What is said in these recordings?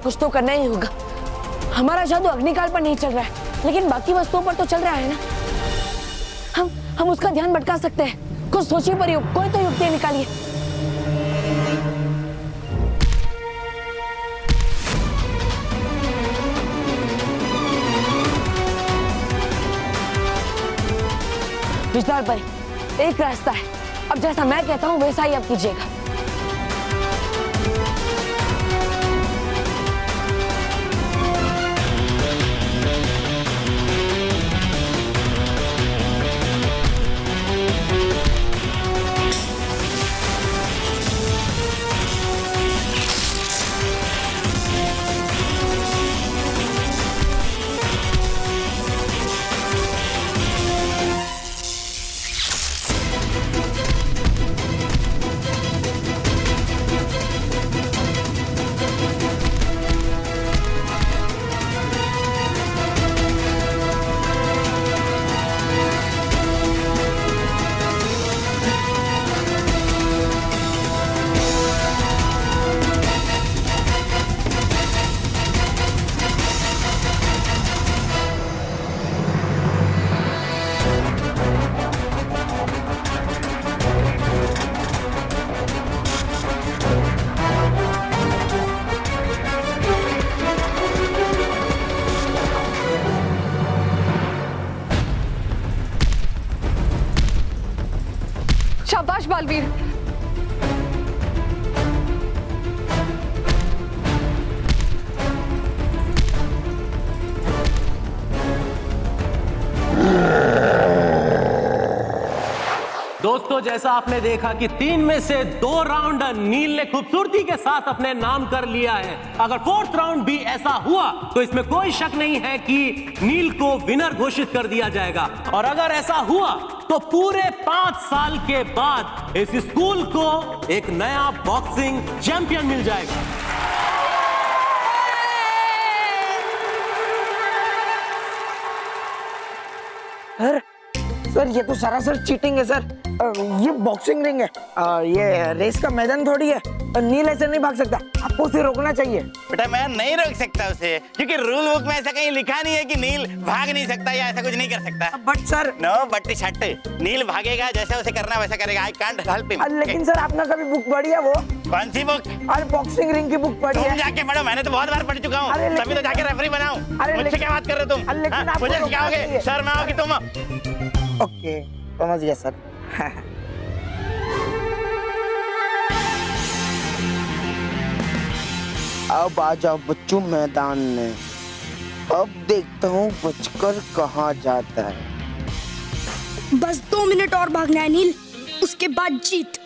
कुछ तो करना ही होगा। हमारा जादू अग्निकाल पर नहीं चल रहा है, लेकिन बाकी वस्तुओं पर तो चल रहा है ना। हम उसका ध्यान भटका सकते हैं। कुछ सोचिए पर कोई तो युक्ति निकालिए। विशाल परी, एक रास्ता है। अब जैसा मैं कहता हूँ वैसा ही आप कीजिएगा। शाबाश बालवीर। दोस्तों, जैसा आपने देखा कि 3 में से 2 राउंड नील ने खूबसूरती के साथ अपने नाम कर लिया है। अगर 4th राउंड भी ऐसा हुआ तो इसमें कोई शक नहीं है कि नील को विनर घोषित कर दिया जाएगा। और अगर ऐसा हुआ तो पूरे 5 साल के बाद इस स्कूल को एक नया बॉक्सिंग चैंपियन मिल जाएगा। सर ये तो सरासर चीटिंग है सर। ये बॉक्सिंग रिंग है, ये रेस का मैदान थोड़ी है। नील ऐसे नहीं भाग सकता, आपको उसे रोकना चाहिए। बेटा मैं नहीं रोक सकता उसे, क्योंकि रूल बुक में ऐसा कहीं लिखा नहीं है कि नील भाग नहीं सकता या ऐसा कुछ नहीं कर सकता। बट सर नो बट्टी छट, नील भागेगा, जैसे उसे करना वैसा करेगा। I can't help him. लेकिन सर आपने कभी बुक पढ़ी है वो? कौन सी बुक? अरे बॉक्सिंग रिंग की बुक पढ़ी है। तुम जाके पढ़ो, मैंने तो बहुत बार पढ़ चुका हूँ। तभी तो जाके रेफरी बनाऊं। मुझसे क्या बात कर रहे हो तुम? मुझे सिखाओगे? शर्म आओगी तुम? ओके समझ गया सर। अब आ जाओ बच्चों मैदान में। अब देखता हूँ बचकर कहाँ जाता है। बस 2 मिनट और भागना है नील, उसके बाद जीत।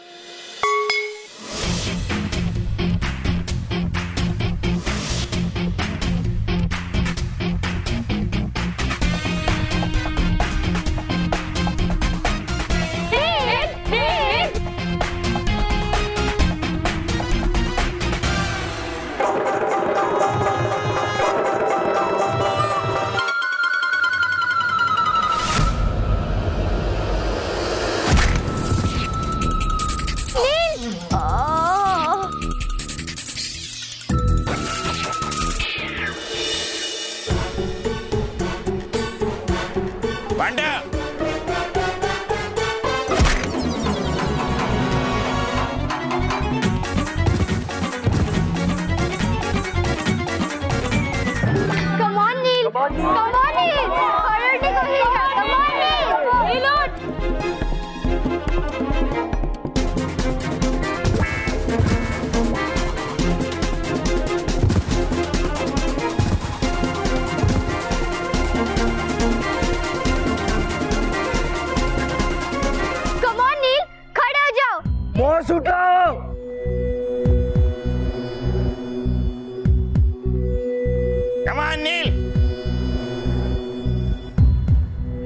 बॉस उठाओ। कम ऑन नील।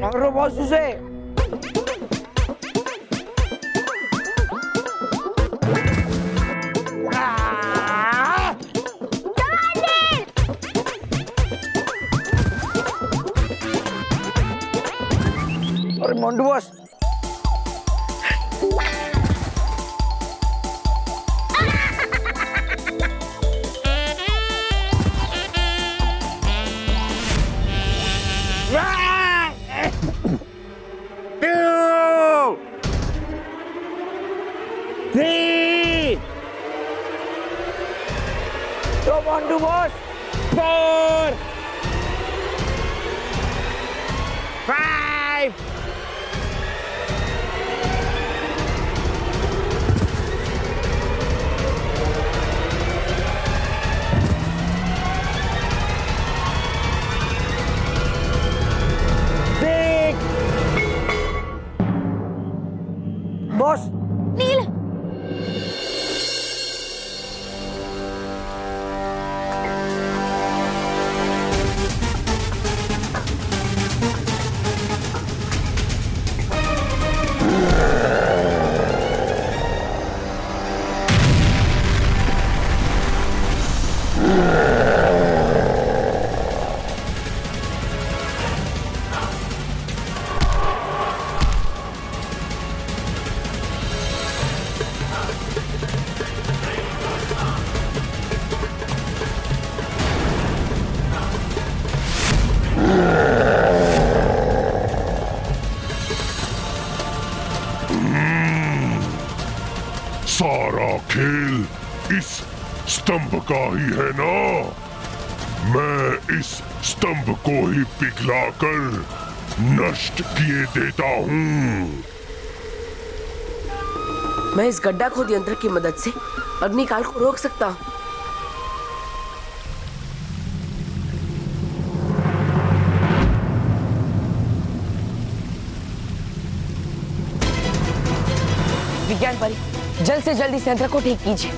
मारो बॉस उसे। अरे Montu boss Three. Come on, do boss. 4. 5. 6. Boss. नील सारा खेल इस स्तंभ का ही है ना। मैं इस स्तंभ को ही पिघलाकर नष्ट किए देता हूँ। मैं इस गड्ढा खोद यंत्र की मदद से अग्निकाल को रोक सकता हूँ। विज्ञान परी, जल्द से जल्द इस यंत्र को ठीक कीजिए।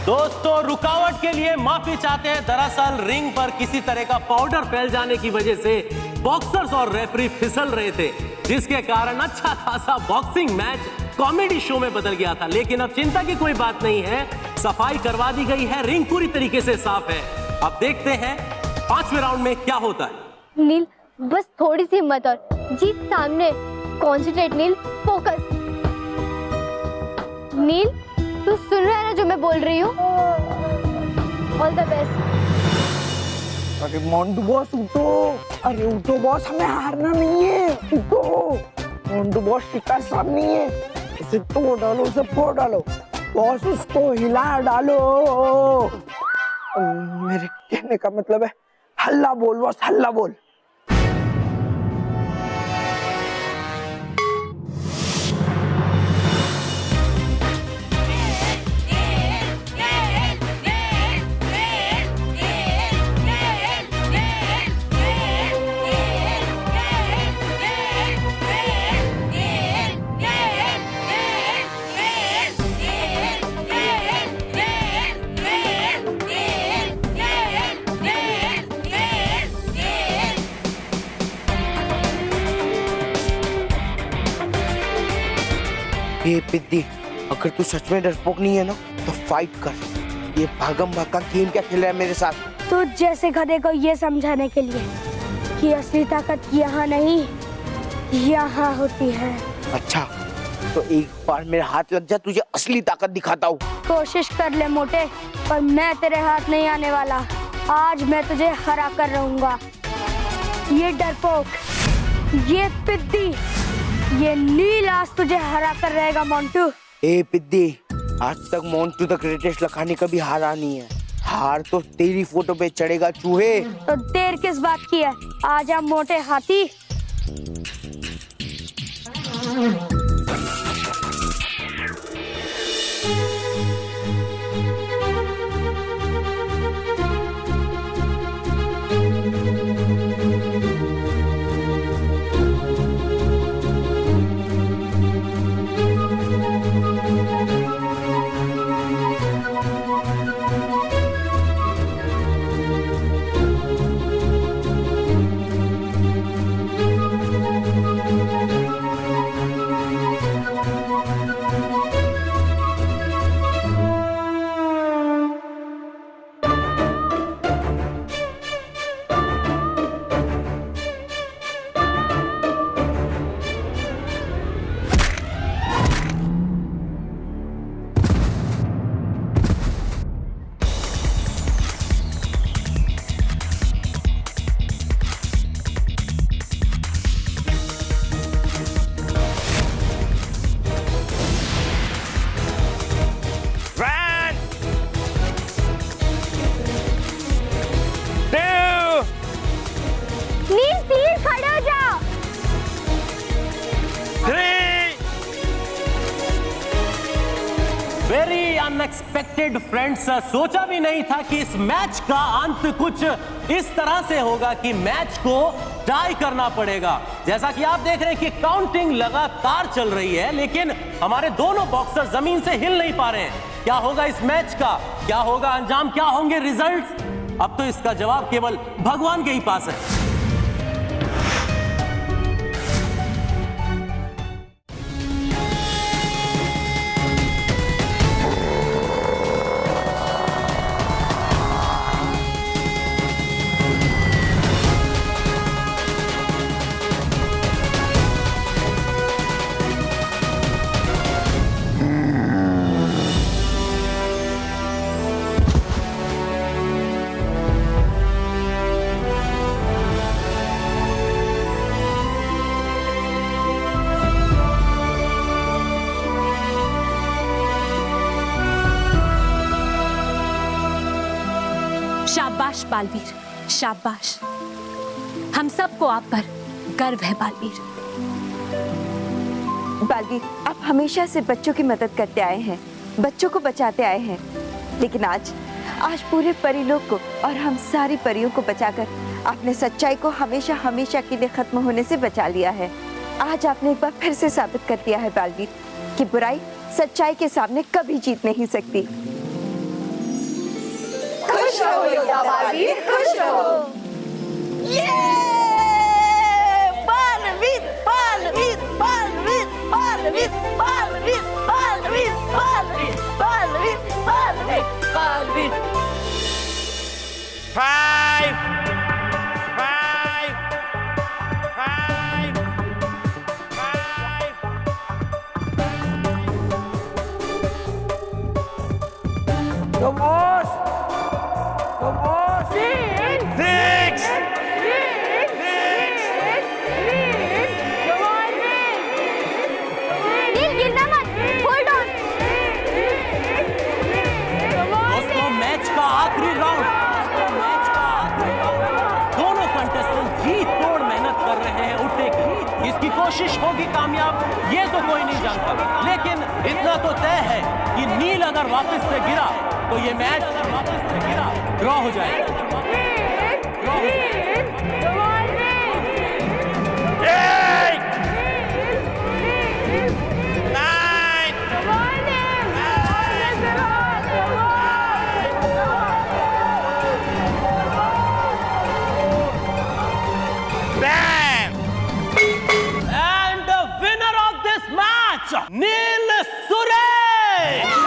दोस्तों, रुकावट के लिए माफी चाहते हैं। दरअसल रिंग पर किसी तरह का पाउडर फैल जाने की वजह से बॉक्सर्स और रेफरी फिसल रहे थे, जिसके कारण अच्छा खासा बॉक्सिंग मैच कॉमेडी शो में बदल गया था। लेकिन अब चिंता की कोई बात नहीं है, सफाई करवा दी गई है, रिंग पूरी तरीके से साफ है। अब देखते हैं 5वें राउंड में क्या होता है। नील, बस थोड़ी सी हिम्मत और जीत सामने। कॉन्सेंट्रेट नील, फोकस। नील, तू सुन रहा है ना जो मैं बोल रही हूँ? All the best. अरे मोंटू बॉस उठो, अरे उठो बॉस, हमें हारना नहीं है, उठो। मोंटू बॉस टिका साहब नहीं है, उसे तोड़ डालो, उसे फोड़ डालो बॉस, उसको हिला डालो। मेरे कहने का मतलब है हल्ला बोल बॉस, हल्ला बोल। ये पिद्दी, अगर तू सच में डरपोक नहीं है ना तो फाइट कर। ये भागम भाग का गेम क्या खेल रहा है मेरे साथ? तो जैसे गधे को ये समझाने के लिए कि असली ताकत यहाँ नहीं, यहाँ होती है। अच्छा, तो एक बार मेरे हाथ लग जा, तुझे असली ताकत दिखाता हूँ। कोशिश कर ले मोटे, पर मैं तेरे हाथ नहीं आने वाला। आज मैं तुझे हरा कर रहूंगा। ये डरपोक, ये पिद्दी, ये नील आज तुझे हरा कर रहेगा मोंटू। ए पिद्दी, आज तक मोंटू द ग्रेटेस्ट लखानी कभी हारा नहीं है। हार तो तेरी फोटो पे चढ़ेगा चूहे। तो देर किस बात की है, आजा मोटे हाथी। नील प्लीज खड़े हो जाओ। 3 वेरी अनएक्सपेक्टेड फ्रेंड्स, सोचा भी नहीं था कि इस मैच का अंत कुछ इस तरह से होगा कि मैच को टाई करना पड़ेगा। जैसा कि आप देख रहे हैं कि काउंटिंग लगातार चल रही है, लेकिन हमारे दोनों बॉक्सर जमीन से हिल नहीं पा रहे हैं। क्या होगा इस मैच का, क्या होगा अंजाम, क्या होंगे रिजल्ट्स? अब तो इसका जवाब केवल भगवान के ही पास है। शाबाश बालवीर, शाबाश। हम सबको आप पर गर्व है बालवीर। बालवीर, आप हमेशा से बच्चों की मदद करते आए हैं, बच्चों को बचाते आए हैं, लेकिन आज पूरे परी लोग को और हम सारी परियों को बचाकर आपने सच्चाई को हमेशा हमेशा के लिए खत्म होने से बचा लिया है। आज आपने एक बार फिर से साबित कर दिया है बालवीर कि बुराई सच्चाई के सामने कभी जीत नहीं सकती। खुश रहो योद्धा बालवीर, खुश रहो। Baalveer, Baalveer, Baalveer, Baalveer, Baalveer, Baalveer, Baalveer, Baalveer, Baalveer, Baalveer. 5 5 5 5 The boss! The boss! 6 नील गिरना मत, होल्ड ऑन। दोस्तों मैच का आखिरी राउंड, दोनों कंटेस्टेंट जी तोड़ मेहनत कर रहे हैं उठने की। इसकी कोशिश होगी कामयाब, ये तो कोई नहीं जानता, लेकिन इतना तो तय है कि नील अगर वापस से गिरा तो ये मैच ड्रॉ हो जाएगा। 10 And the winner of this match, Neil Suresh!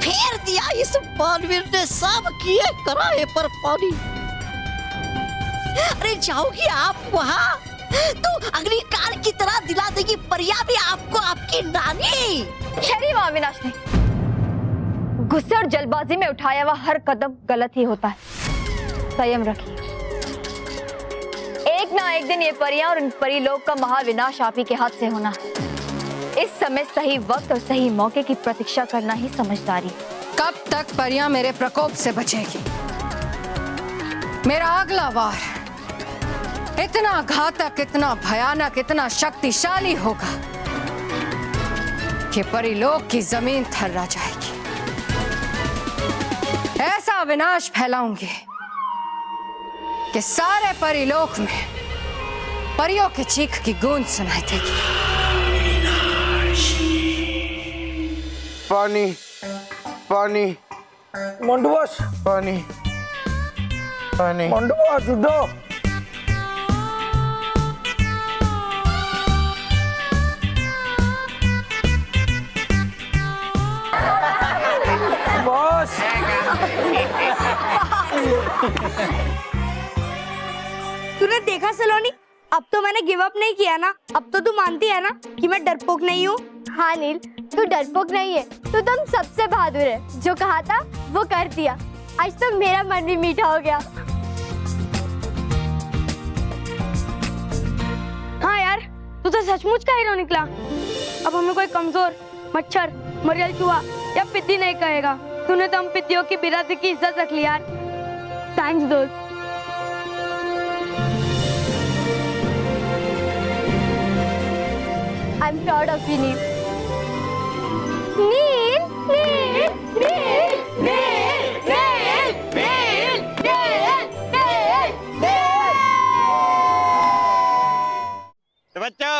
फेर दिया इस बालवीर ने सब किए कराए पर पानी। अरे जाओगी आप वहाँ तो अग्निकाल की तरह दिला देगी परिया भी आपको आपकी नानी। ठहरी वहाँ अविनाश ने, गुस्से और जल्दबाजी में उठाया हुआ हर कदम गलत ही होता है। संयम रखिए, एक ना एक दिन ये परियां और इन परी लोग का महाविनाश आप ही के हाथ से होना है। इस समय सही वक्त और सही मौके की प्रतीक्षा करना ही समझदारी। कब तक परियां मेरे प्रकोप से बचेगी? मेरा अगला वार इतना घातक, इतना भयानक, इतना शक्तिशाली होगा कि परिलोक की जमीन थर्रा जाएगी। ऐसा विनाश फैलाऊंगी कि सारे परिलोक में परियों की चीख की गूंज सुनाई देगी। पानी, पानी, मोंटू बॉस, पानी, पानी, मोंटू बॉस उठो। बॉस, तूने देखा सलोनी, अब तो मैंने गिव अप नहीं किया ना। अब तो तू मानती है ना कि मैं डरपोक नहीं हूँ। हाँ नील, तू डरपोक नहीं है, तू तुम सबसे बहादुर है। जो कहा था वो कर दिया। आज तो मेरा मन भी मीठा हो गया। हाँ यार, तू तो सचमुच का हीरो निकला। अब हमें कोई कमजोर, मच्छर, मरियल चूहा या पिद्दी नहीं कहेगा। तूने तो हम पिद्दियों की बिरादरी की इज्जत रख ली यार। थैंक्स दोस्त। I'm proud of you, Neil. Neil, Neil, Neil, Neil, Neil, Neil, Neil, Neil, Neil. तो बच्चों,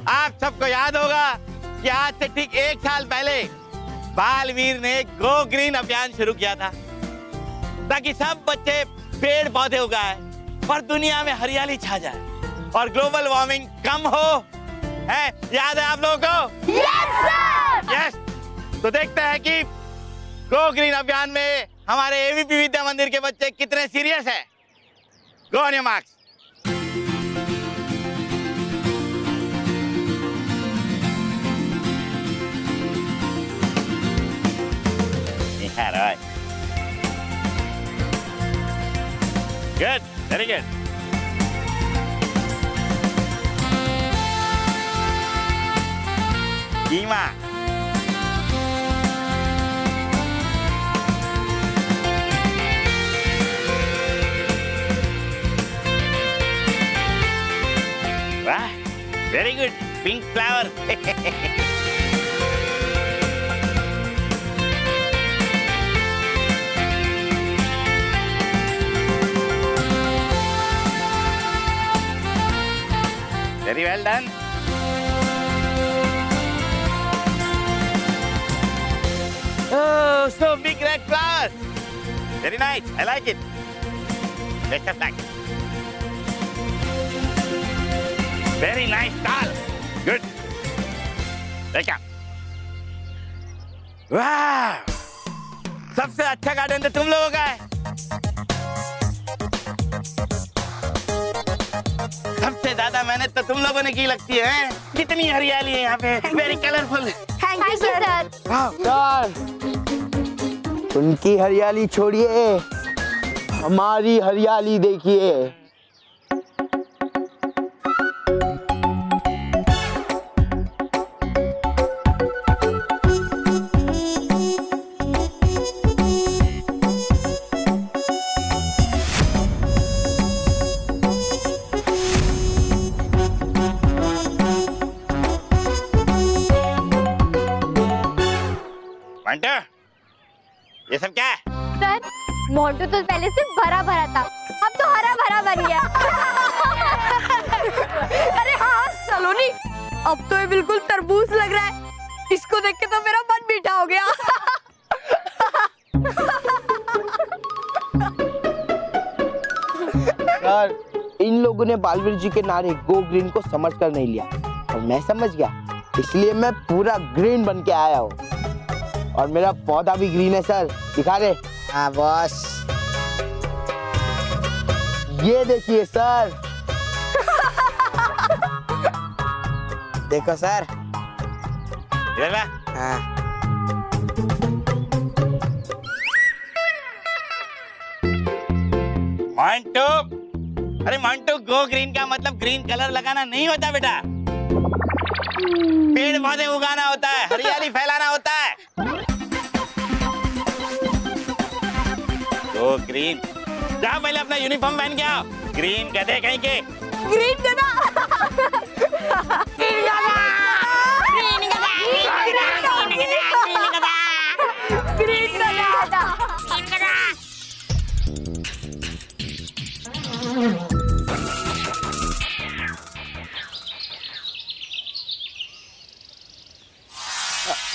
आप सबको याद होगा कि आज से ठीक 1 साल पहले बालवीर ने गो ग्रीन अभियान शुरू किया था ताकि सब बच्चे पेड़ पौधे उगाए और दुनिया में हरियाली छा जाए और ग्लोबल वार्मिंग कम हो। है याद है आप लोगों को? Yes, sir. यस। तो देखते हैं कि गो ग्रीन अभियान में हमारे एबीपी विद्या मंदिर के बच्चे कितने सीरियस हैं। Go on your marks. Yeah, right. Good, very good. Ima. Wow, very good. Pink flower. Very well done. Oh, so big red flowers. Very nice. I like it. Best of luck. Very nice, Carl. Good. देखा, वाह, सबसे अच्छा garden तो तुम लोगों का है। सबसे ज्यादा मेहनत तो तुम लोगों ने की लगती है। कितनी हरियाली है यहाँ पे, very colourful. Thank you sir. Sir, उनकी हरियाली छोड़िए, हमारी हरियाली देखिए। मंटो, ये सब क्या है? सर, मोंटू तो पहले से भरा भरा था, अब तो हरा भरा बन गया। अरे हाँ सलोनी, अब तो ये बिल्कुल तरबूज लग रहा है। इसको देख के तो मेरा मन मीठा हो गया। सर, इन लोगों ने बालवीर जी के नारे गो ग्रीन को समझ कर नहीं लिया और मैं समझ गया, इसलिए मैं पूरा ग्रीन बन के आया हूँ। और मेरा पौधा भी ग्रीन है सर, दिखा दे। हाँ बॉस, ये देखिए सर। देखो सर। ये ला। हाँ। मंटो, अरे मंटो, गो ग्रीन का मतलब ग्रीन कलर लगाना नहीं होता बेटा, पेड़ पौधे उगाना होता है, हरियाली फैलाना होता है। Go green. जाओ पहले अपना यूनिफॉर्म पहन के आओ। ग्रीन गधे कहीं के। ग्रीन गधा। ग्रीन गधा, ग्रीन गधा, ग्रीन गधा, ग्रीन गधा, ग्रीन गधा। ग्रीन गधा।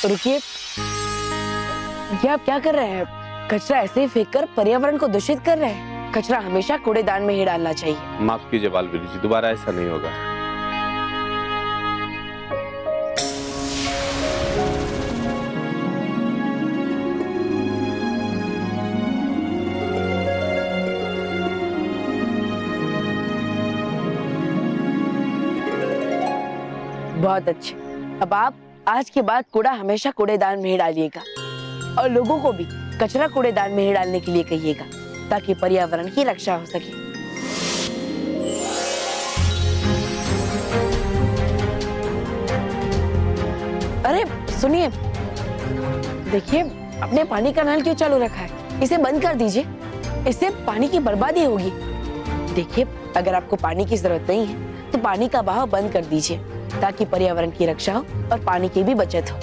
रुकिए, ये आप क्या कर रहे हैं? कचरा ऐसे ही फेंक कर पर्यावरण को दूषित कर रहे हैं। कचरा हमेशा कूड़ेदान में ही डालना चाहिए। माफ कीजिए बालवीर जी, दोबारा ऐसा नहीं होगा। बहुत अच्छे। अब आप आज के बाद कूड़ा हमेशा कूड़ेदान में ही डालिएगा और लोगों को भी कचरा कूड़ेदान में ही डालने के लिए कहिएगा, ताकि पर्यावरण की रक्षा हो सके। अरे सुनिए, देखिए, अपने पानी का नल क्यों चालू रखा है? इसे बंद कर दीजिए, इससे पानी की बर्बादी होगी। देखिए, अगर आपको पानी की जरूरत नहीं है तो पानी का बहाव बंद कर दीजिए, ताकि पर्यावरण की रक्षा हो और पानी की भी बचत हो।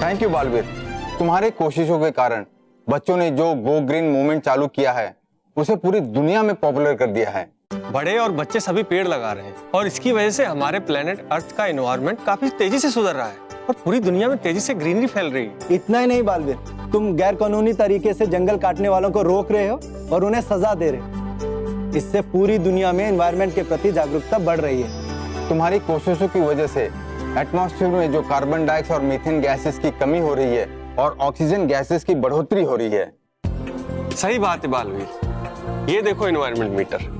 थैंक यू बालवीर, तुम्हारे कोशिशों के कारण बच्चों ने जो गो ग्रीन मूवमेंट चालू किया है उसे पूरी दुनिया में पॉपुलर कर दिया है। बड़े और बच्चे सभी पेड़ लगा रहे हैं और इसकी वजह से हमारे प्लेनेट अर्थ का एनवायरनमेंट काफी तेजी से सुधर रहा है और पूरी दुनिया में तेजी से ग्रीनरी फैल रही है। इतना ही नहीं बालवीर, तुम गैर कानूनी तरीके से जंगल काटने वालों को रोक रहे हो और उन्हें सजा दे रहे हो। इससे पूरी दुनिया में एनवायरनमेंट के प्रति जागरूकता बढ़ रही है। तुम्हारी कोशिशों की वजह से एटमॉस्फेयर में जो कार्बन डाइऑक्साइड और मीथेन गैसेस की कमी हो रही है और ऑक्सीजन गैसेस की बढ़ोतरी हो रही है। सही बात है बालवीर, ये देखो एनवायरनमेंट मीटर।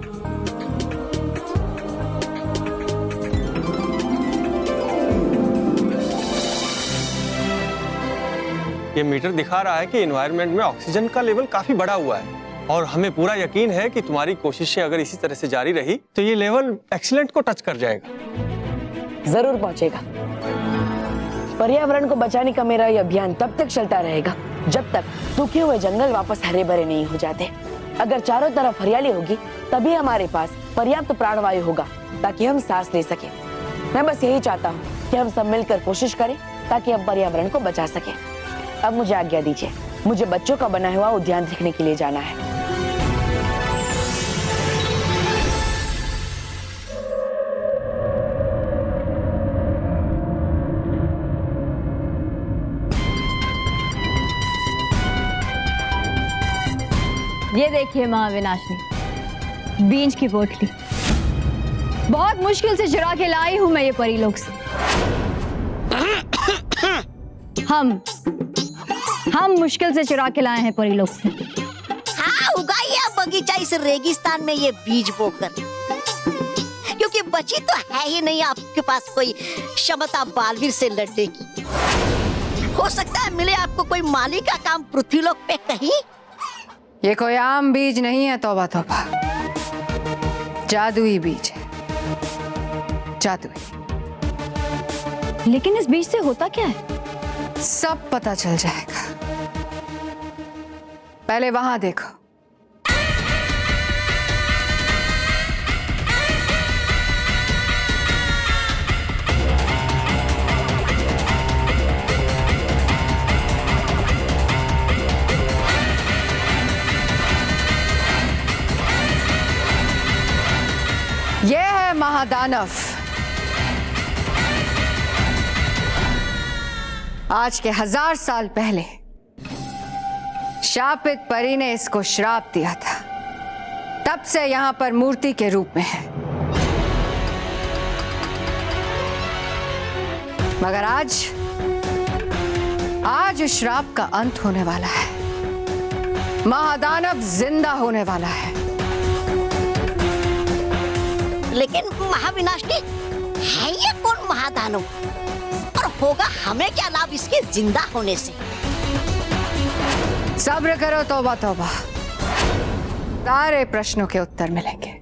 ये मीटर दिखा रहा है कि एनवायरनमेंट में ऑक्सीजन का लेवल काफी बढ़ा हुआ है और हमें पूरा यकीन है कि तुम्हारी कोशिशें अगर इसी तरह से जारी रही तो ये लेवल एक्सीलेंट को टच कर जाएगा। जरूर पहुंचेगा। पर्यावरण को बचाने का मेरा ये अभियान तब तक चलता रहेगा जब तक सूखे हुए जंगल वापस हरे भरे नहीं हो जाते। अगर चारों तरफ हरियाली होगी तभी हमारे पास पर्याप्त प्राणवायु होगा ताकि हम सांस ले सके। मैं बस यही चाहता हूँ कि हम सब मिलकर कोशिश करें ताकि हम पर्यावरण को बचा सकें। अब मुझे आज्ञा दीजिए, मुझे बच्चों का बनाया हुआ उद्यान देखने के लिए जाना है। ये देखिए महाविनाशनी, बीज की पोटली बहुत मुश्किल से चुरा के लाई हूं मैं ये परीलोक से। हम मुश्किल से चुरा के लाए हैं परीलोक से। हाँ, उगाइए आप बगीचा इस रेगिस्तान में ये बीज बोकर, क्योंकि बची तो है ही नहीं आपके पास कोई क्षमता बालवीर से लड़ने की। हो सकता है मिले आपको कोई माली का काम पृथ्वीलोक पे कहीं। ये कोई आम बीज नहीं है, तौबा तौबा, जादुई बीज है, जादुई। लेकिन इस बीज से होता क्या है? सब पता चल जाएगा, पहले वहां देखो। ये है महादानव। आज के 1000 साल पहले शापित परी ने इसको श्राप दिया था, तब से यहां पर मूर्ति के रूप में है। मगर आज उस श्राप का अंत होने वाला है। महादानव जिंदा होने वाला है। लेकिन महाविनाशनी, है ये कौन महादानव और होगा हमें क्या लाभ इसके जिंदा होने से? सब्र करो, तौबा तौबा, सारे प्रश्नों के उत्तर मिलेंगे।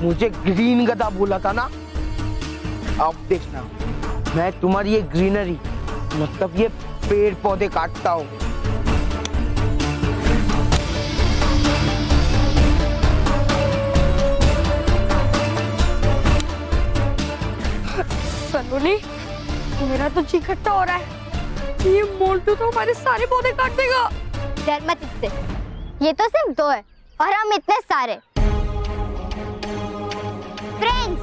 मुझे ग्रीन गधा बोला था ना, अब देखना मैं तुम्हारी ये ग्रीनरी मतलब ये पेड़ पौधे काटता हूँ। सलोनी, मेरा तो जी खट्टा हो रहा है। ये मोल्टू तो हमारे सारे पौधे काट देगा। डर मत इससे, ये तो सिर्फ 2 है और हम इतने सारे। फ्रेंड्स,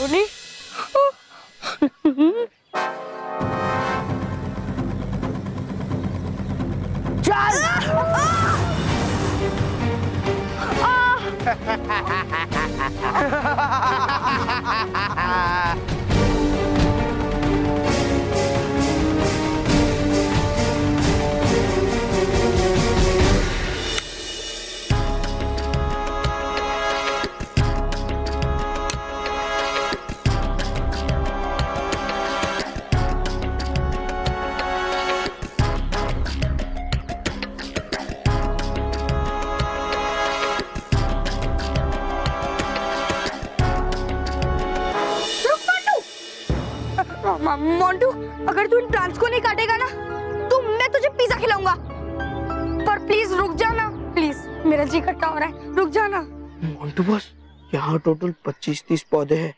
टोली। मोंटू, अगर तू इन प्लांट्स को नहीं काटेगा ना तो मैं तुझे पिज्जा खिलाऊंगा। पर प्लीज रुक जाना, प्लीज, मेरा जी खट्टा हो रहा है, रुक जाना। मोंटू बॉस, यहाँ टोटल 25-30 पौधे हैं।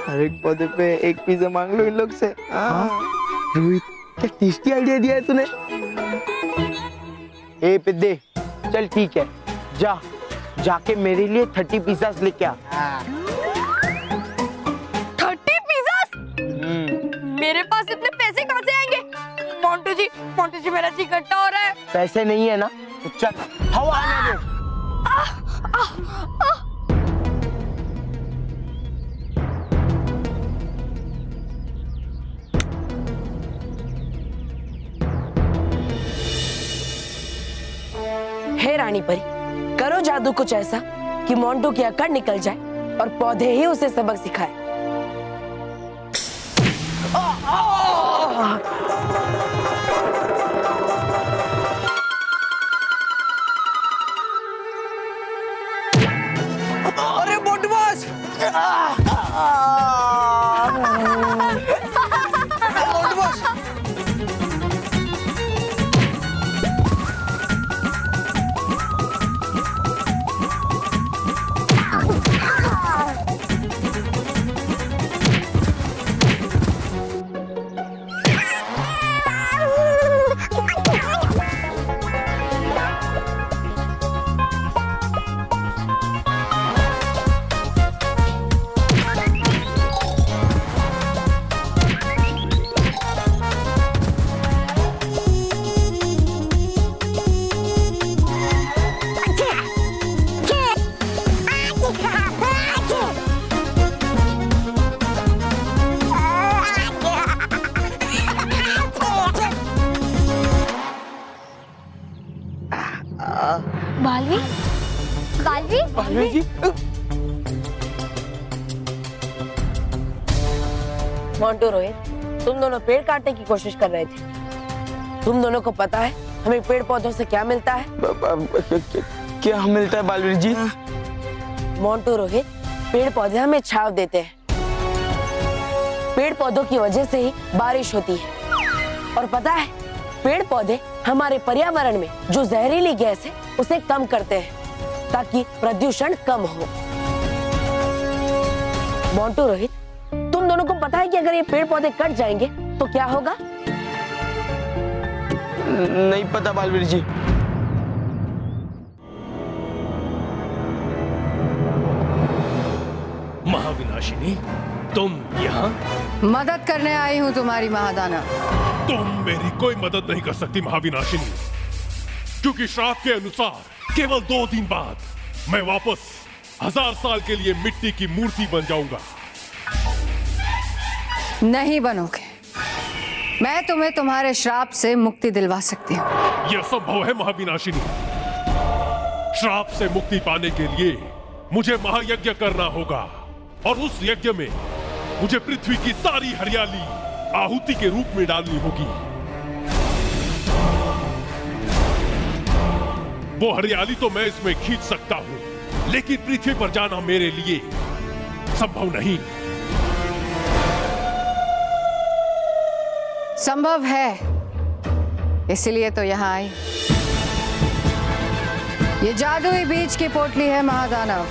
हर एक पौधे पे एक पिज्जा मांग लो इन लोग से। रोहित, क्या टेस्टी आइडिया दिया है तूने। ए पिद्दे, चल ठीक है, जाके मेरे लिए 30 पिज्जा लेके आ। 30 पिज्जा? मेरे पास इतने पैसे कहाँ से आएंगे? मोंटू जी, मेरा जी खट्टा हो रहा है। पैसे नहीं है ना तो चल हवा आने दो। हे रानी परी, करो जादू कुछ ऐसा कि मोंटू की अकड़ निकल जाए और पौधे ही उसे सबक सिखाए। अरे मोंटू बॉस, मोंटू बॉस, बालवी, बालवी, बालवी जी। मोंटू, रोहित, तुम दोनों पेड़ काटने की कोशिश कर रहे थे। तुम दोनों को पता है हमें पेड़ पौधों से क्या मिलता है? क्या मिलता है बालवीर जी? मोंटू, रोहित, पेड़ पौधे हमें छांव देते हैं। पेड़ पौधों की वजह से ही बारिश होती है। और पता है, पेड़ पौधे हमारे पर्यावरण में जो जहरीली गैस है उसे कम करते हैं ताकि प्रदूषण कम हो। मोंटू, रोहित, तुम दोनों को पता है कि अगर ये पेड़ पौधे कट जाएंगे तो क्या होगा? नहीं पता बालवीर जी। महाविनाशिनी, तुम यहाँ? मदद करने आई हूँ तुम्हारी महादाना। तुम मेरी कोई मदद नहीं कर सकती महाविनाशिनी, क्योंकि श्राप के अनुसार केवल 2 दिन बाद मैं वापस 1000 साल के लिए मिट्टी की मूर्ति बन जाऊंगा। नहीं बनोगे। मैं तुम्हें तुम्हारे श्राप से मुक्ति दिलवा सकती हूँ। यह संभव है महाविनाशिनी। श्राप से मुक्ति पाने के लिए मुझे महायज्ञ करना होगा, और उस यज्ञ में मुझे पृथ्वी की सारी हरियाली आहुति के रूप में डालनी होगी। वो हरियाली तो मैं इसमें खींच सकता हूं, लेकिन पृथ्वी पर जाना मेरे लिए संभव नहीं। संभव है, इसलिए तो यहाँ आई। ये जादुई बीज की पोटली है महादानव।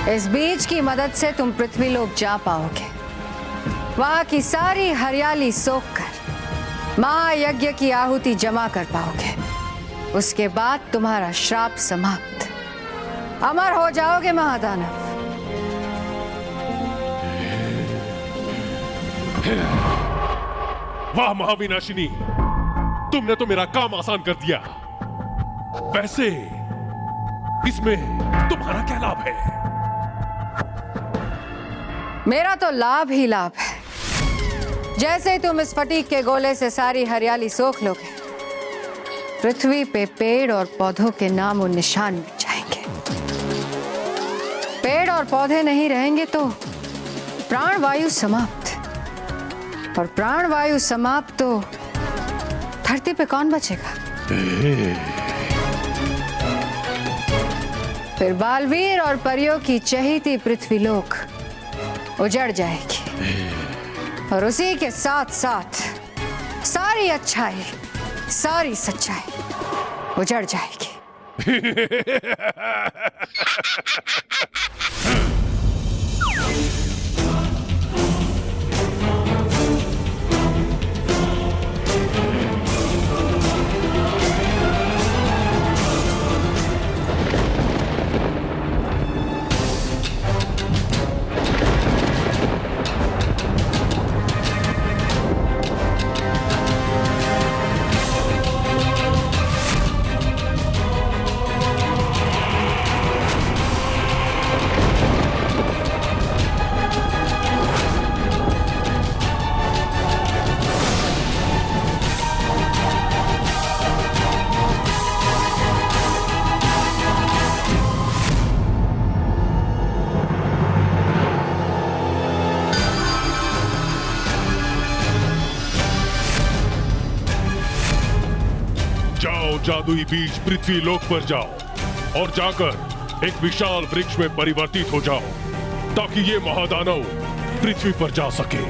इस बीज की मदद से तुम पृथ्वी लोक जा पाओगे। वहां की सारी हरियाली सोख कर महायज्ञ की आहुति जमा कर पाओगे। उसके बाद तुम्हारा श्राप समाप्त, अमर हो जाओगे महादानव। वाह महाविनाशिनी, तुमने तो मेरा काम आसान कर दिया। वैसे इसमें तुम्हारा क्या लाभ है? मेरा तो लाभ ही लाभ है। जैसे ही तुम इस फटीक के गोले से सारी हरियाली सोख लोगे, पृथ्वी पे पेड़ और पौधों के नाम और निशान मिट जाएंगे। पेड़ और पौधे नहीं रहेंगे तो प्राणवायु समाप्त, और प्राणवायु समाप्त तो धरती पे कौन बचेगा? फिर बालवीर और परियों की चहेती पृथ्वीलोक उजड़ जाएगी, और उसी के साथ साथ सारी अच्छाई, सारी सच्चाई उजड़ जाएगी। जादुई बीज पृथ्वी लोक पर जाओ और जाकर एक विशाल वृक्ष में परिवर्तित हो जाओ, ताकि ये महादानव पृथ्वी पर जा सके।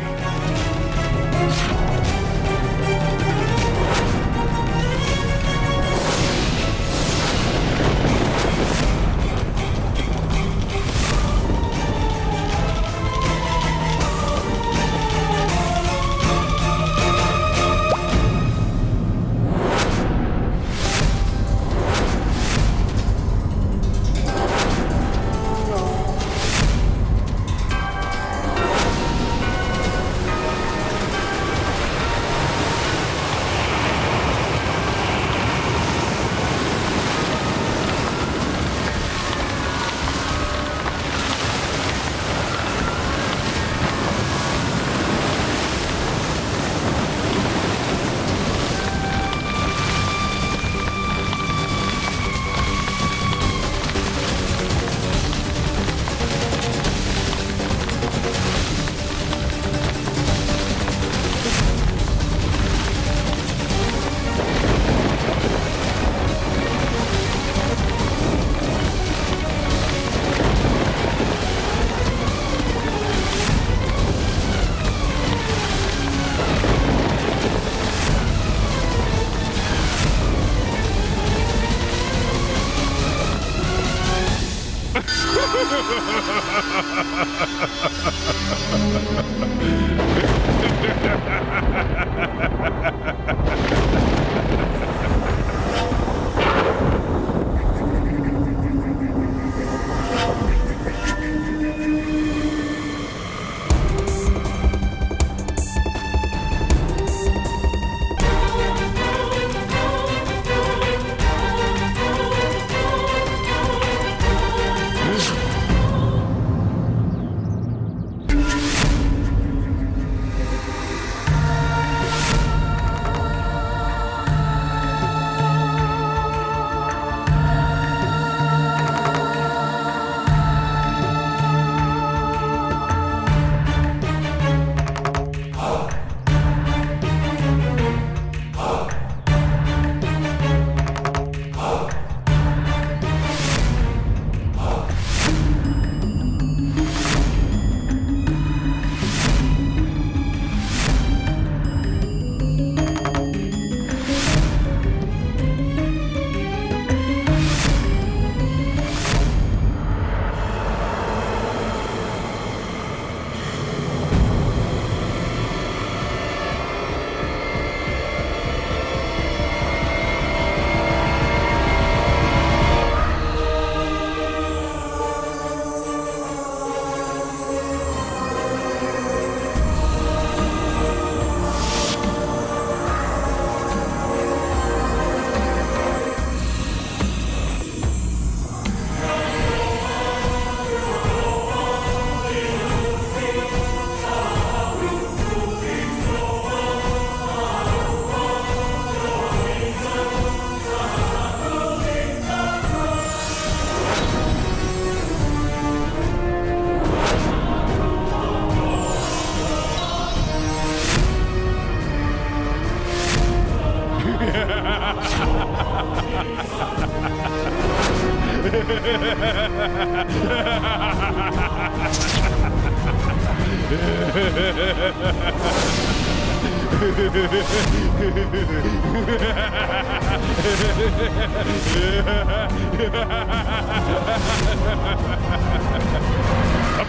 अब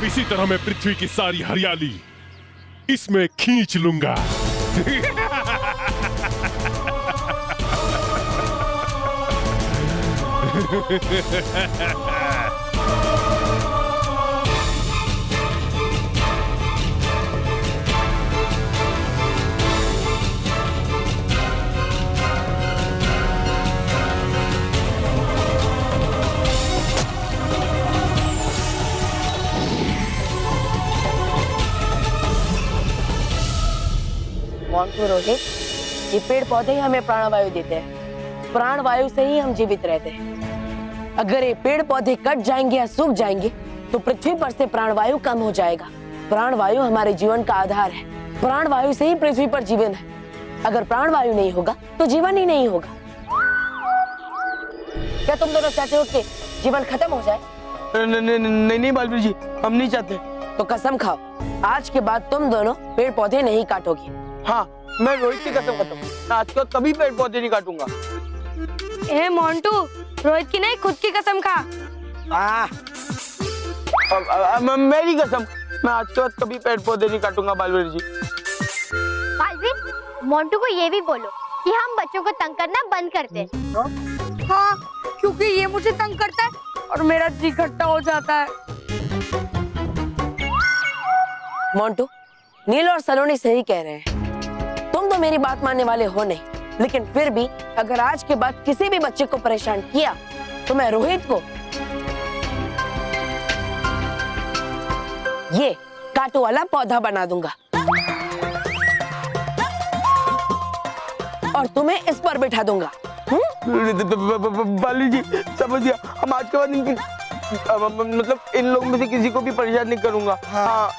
इसी तरह मैं पृथ्वी की सारी हरियाली इसमें खींच लूंगा। मोंटू रोहित, ये पेड़ पौधे ही हमें प्राणवायु देते हैं। प्राणवायु से ही हम जीवित रहते हैं। अगर ये पेड़ पौधे कट जाएंगे या सूख जाएंगे तो पृथ्वी पर से प्राणवायु कम हो जाएगा। प्राणवायु हमारे जीवन का आधार है। प्राणवायु से ही पृथ्वी पर जीवन है। अगर प्राणवायु नहीं होगा तो जीवन ही नहीं होगा। क्या तुम दोनों चाहते हो कि जीवन खत्म हो जाए? नहीं बालवीर जी, हम नहीं चाहते। तो कसम खाओ, आज के बाद तुम दोनों पेड़ पौधे नहीं काटोगे। हाँ, मैं रोहित की कसम खाता हूँ, आज को कभी पेड़ पौधे नहीं काटूंगा। ए मोंटू, रोहित की नहीं खुद की कसम खा। मेरी कसम, मैं आज के बाद कभी पेड़ पौधे नहीं काटूंगा बालवीर जी। बालवीर, मोंटू को ये भी बोलो कि हम बच्चों को तंग करना बंद कर दे। हाँ, क्योंकि ये मुझे तंग करता है और मेरा जी खट्टा हो जाता है। मोंटू, नील और सलोनी सही कह रहे हैं। तुम तो मेरी बात मानने वाले हो नहीं, लेकिन फिर भी अगर आज के बाद किसी भी बच्चे को परेशान किया तो मैं रोहित को ये कांटों वाला पौधा बना दूंगा और तुम्हें इस पर बिठा दूंगा। बालवीर जी, समझ गया। हम आज के बाद मतलब इन लोगों में से किसी को भी परेशान नहीं करूंगा। हाँ।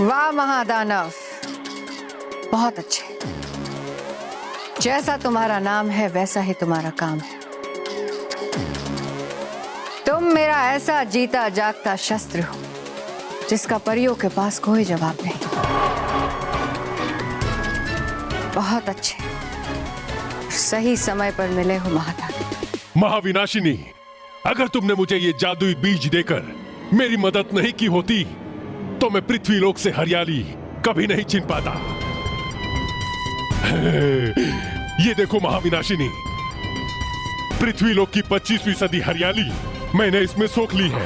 वाह महादानव, बहुत अच्छे। जैसा तुम्हारा नाम है वैसा ही तुम्हारा काम है। तुम मेरा ऐसा जीता जागता शस्त्र हो जिसका परियों के पास कोई जवाब नहीं। बहुत अच्छे, सही समय पर मिले हो महादानव। महाविनाशिनी, अगर तुमने मुझे ये जादुई बीज देकर मेरी मदद नहीं की होती तो मैं पृथ्वीलोक से हरियाली कभी नहीं छीन पाता। ये देखो महाविनाशिनी, पृथ्वीलोक की 25वीं सदी हरियाली मैंने इसमें सोख ली है।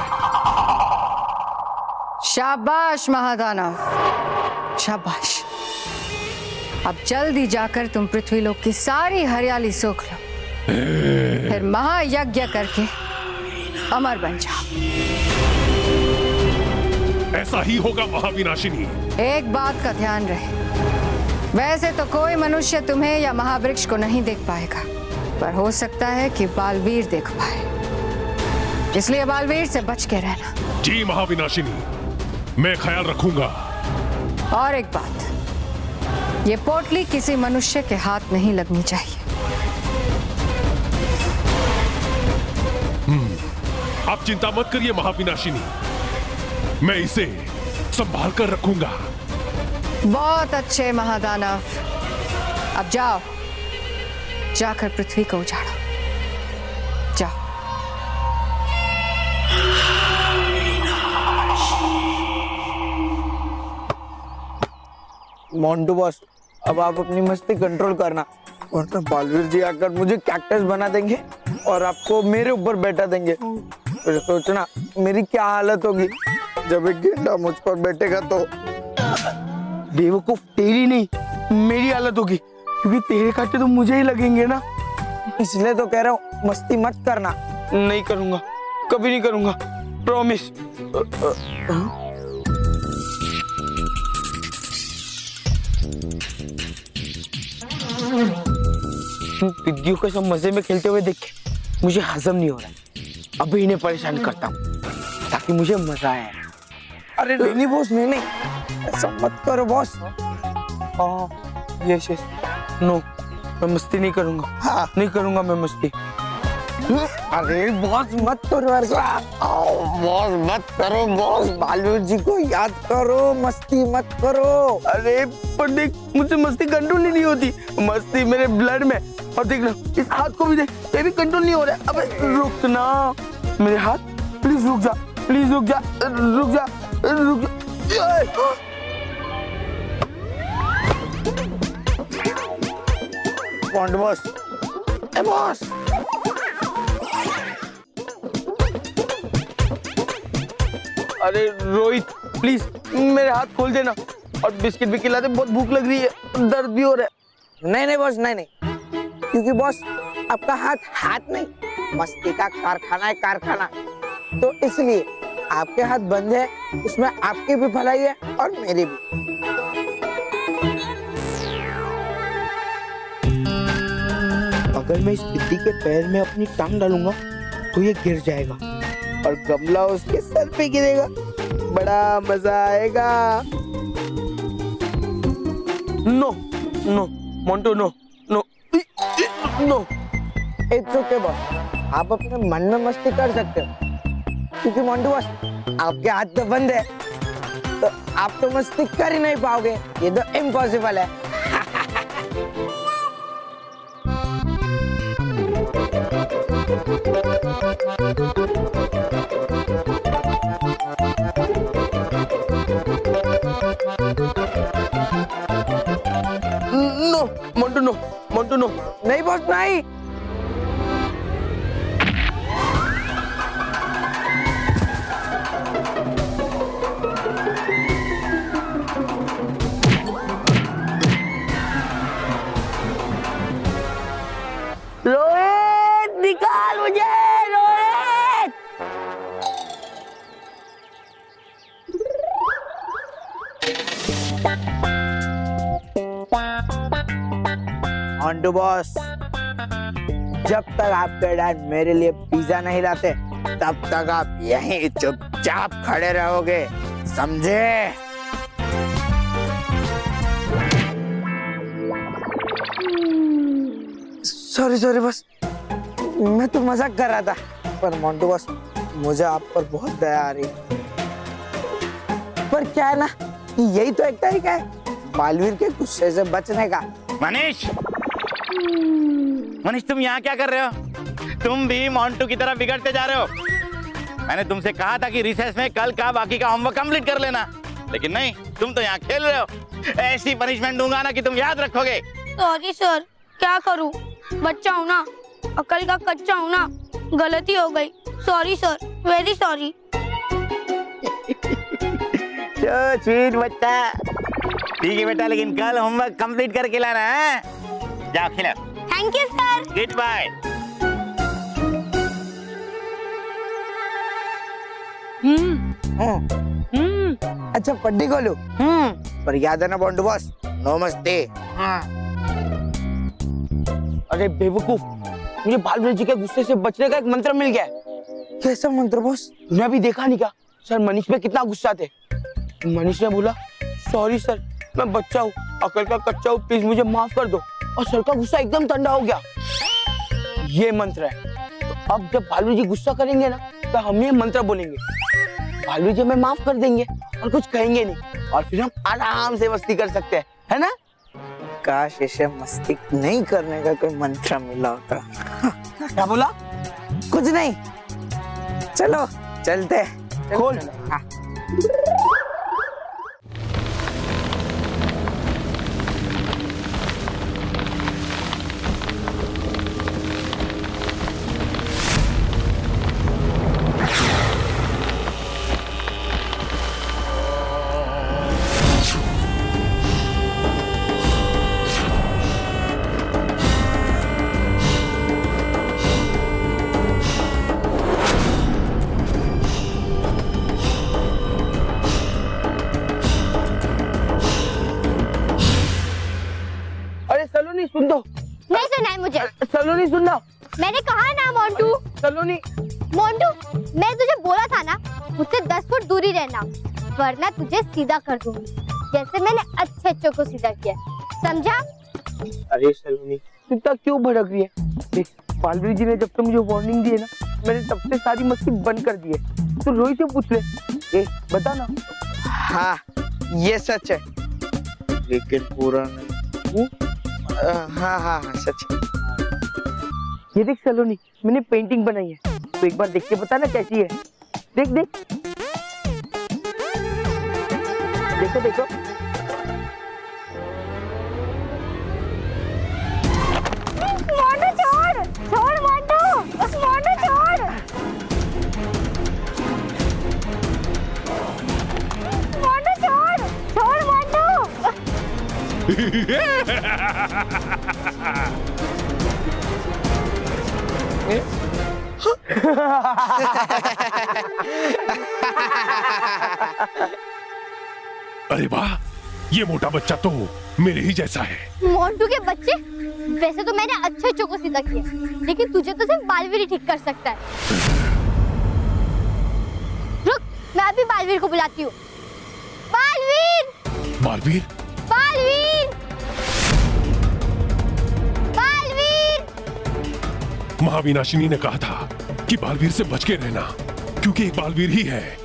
शाबाश महादानव, शाबाश। अब जल्दी जाकर तुम पृथ्वीलोक की सारी हरियाली सोख लो, फिर महायज्ञ करके अमर बन जाओ। ऐसा ही होगा महाविनाशिनी। एक बात का ध्यान रहे, वैसे तो कोई मनुष्य तुम्हें या महावृक्ष को नहीं देख पाएगा, पर हो सकता है कि बालवीर देख पाए, इसलिए बालवीर से बच के रहना। जी महाविनाशिनी, मैं ख्याल रखूंगा। और एक बात, ये पोटली किसी मनुष्य के हाथ नहीं लगनी चाहिए। आप चिंता मत करिए महाविनाशिनी, मैं इसे संभाल कर रखूंगा। बहुत अच्छे महादानव, अब जाओ, जाकर पृथ्वी को उजाड़ो, जाओ। मोंटू बॉस, अब आप अपनी मस्ती कंट्रोल करना, वरना बालवीर जी आकर मुझे कैक्टस बना देंगे और आपको मेरे ऊपर बैठा देंगे। फिर सोचना मेरी क्या हालत होगी जब एक गेंडा मुझ पर बैठेगा तो। बेवकूफ, तेरी नहीं मेरी हालत होगी, क्योंकि तेरे कांटे तो मुझे ही लगेंगे ना। इसलिए तो कह रहा हूँ मस्ती मत करना। नहीं करूंगा, कभी नहीं करूंगा, प्रॉमिस। पिग्गियों के सब मजे में खेलते हुए देख के मुझे हजम नहीं हो रहा है। अभी इन्हें परेशान करता हूँ ताकि मुझे मजा आए। अरे नहीं बॉस, नहीं, ऐसा मत करो बॉस। यस, नो, मैं मस्ती नहीं करूंगा। हाँ, नहीं करूंगा मैं मस्ती। अरे बॉस मत करो ऐसा, बॉस मत करो बॉस, बालवीर जी को याद करो, मस्ती मत करो। अरे पर देख, मुझे मस्ती कंट्रोल ही नहीं होती, मस्ती मेरे ब्लड में। और देख ना, इस हाथ को भी देख, ये भी कंट्रोल नहीं हो रहा है। अबे रुक ना मेरे हाथ, प्लीज रुक जा, प्लीज रुक जा, रुक जा, रुक जा। पॉन्ड बॉस, ए बॉस, अरे रोहित प्लीज मेरे हाथ खोल देना और बिस्किट भी खिला दे, बहुत भूख लग रही है, दर्द भी हो रहा है। नहीं बॉस, नहीं, क्योंकि बॉस आपका हाथ नहीं, मस्ती का कारखाना है, कारखाना। तो इसलिए आपके हाथ बंद है, उसमें आपकी भी भलाई है और मेरी भी। अगर मैं इस पिद्दी के पैर में अपनी टांग डालूंगा तो ये गिर जाएगा और गमला उसके सर पे गिरेगा, बड़ा मजा आएगा। No no Montu, no no no, it's okay boss, आप अपने मन में मस्ती कर सकते हो, क्योंकि मोंटू बॉस आपके हाथ तो बंद है, तो आप तो मस्ती कर ही नहीं पाओगे, ये तो इम्पॉसिबल है। No Montu, no Montu, no, नहीं बॉस, नहीं। रोहित निकाल मुझे, रोहित। मोंटू बॉस, जब तक आपके डैड मेरे लिए पिज्जा नहीं लाते तब तक आप यहीं चुपचाप खड़े रहोगे, समझे? सॉरी बॉस, मैं तो मजाक कर रहा था, पर मोंटू बॉस मुझे आप पर बहुत दया आ रही है। पर क्या है ना, यही तो एक तरीका है बालवीर के गुस्से से बचने का। मनीष, तुम यहाँ क्या कर रहे हो? तुम भी मोंटू की तरह बिगड़ते जा रहे हो। मैंने तुमसे कहा था कि रिसेस में कल का बाकी का होमवर्क कंप्लीट कर लेना, लेकिन नहीं, तुम तो यहाँ खेल रहे हो। ऐसी पनिशमेंट दूंगा ना कि तुम याद रखोगे। सॉरी सर, क्या करूं, बच्चा हूं ना, अकल का कच्चा हूं ना, गलती हो गई। Sorry sir, very sorry. Sweet बच्चा। ठीक है बेटा, लेकिन कल होमवर्क कंप्लीट करके लाना है। जाओ खिलाओ। Thank you sir. Good bye. अच्छा पट्टी खोलू। पर याद है ना बॉन्डू बॉस, नमस्ते। अरे बेवकूफ, मुझे बालवीर जी के गुस्से से बचने का एक मंत्र मिल गया है। कैसा मंत्र बॉस? तुमने अभी देखा नहीं क्या सर मनीष पे कितना गुस्सा थे। मनीष ने बोला सॉरी सर, मैं बच्चा हूँ, अकल का कच्चा हूँ, प्लीज मुझे माफ कर दो। और सर का गुस्सा एकदम ठंडा हो गया। ये मंत्र है। तो अब जब बालवीर जी गुस्सा करेंगे ना, तो हम ये मंत्र बोलेंगे, बालवीर जी हमें माफ कर देंगे और कुछ कहेंगे नहीं, और फिर हम आराम से मस्ती कर सकते हैं, है ना? काश ऐसे मस्ती नहीं करने का कोई मंत्र मिला होता। क्या बोला? कुछ नहीं, चलो चलते हैं। खोल। सलोनी सुन दो। नहीं सुना है मुझे। सलोनी सुन दो। मैंने कहा ना मोंटू। सलोनी। मोंटू, मैं तुझे बोला था ना मुझसे 10 फुट दूरी रहना, वरना तुझे सीधा कर दूंगी, जैसे मैंने अच्छे को सीधा किया, समझा? अरे सलोनी, तू इतना क्यों भड़क रही है? देख, बालवीर जी ने जब से मुझे वार्निंग दी है ना, मैंने तब से सारी मस्ती बंद कर दी है। तू रोहित से पूछ ले। ए, बता ना। हाँ, ये सच है, लेकिन पूरा नहीं। हाँ हाँ हाँ सच है। ये देख सलोनी, मैंने पेंटिंग बनाई है, तो एक बार देख के बता ना कैसी है। देख देख, देखो देखो। मोंटू छोड़, छोड़ मोंटू, मोंटू छोड़, मोंटू छोड़, छोड़ मोंटू। अरे वाह, ये मोटा बच्चा तो मेरे ही जैसा है। मोंटू के बच्चे, वैसे तो मैंने अच्छे को सीधा किया, लेकिन तुझे तो सिर्फ बालवीर ही ठीक कर सकता है। रुक, मैं अभी बालवीर को बुलाती हूँ। बालवीर! बालवीर? बालवीर! बालवीर! महाविनाशिनी ने कहा था कि बालवीर से बच के रहना, क्योंकि एक बालवीर ही है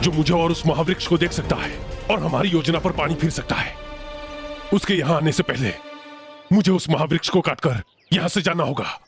जो मुझे और उस महावृक्ष को देख सकता है और हमारी योजना पर पानी फिर सकता है। उसके यहाँ आने से पहले मुझे उस महावृक्ष को काटकर यहाँ से जाना होगा।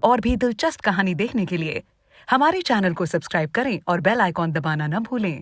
और भी दिलचस्प कहानी देखने के लिए हमारे चैनल को सब्सक्राइब करें और बेल आइकॉन दबाना न भूलें।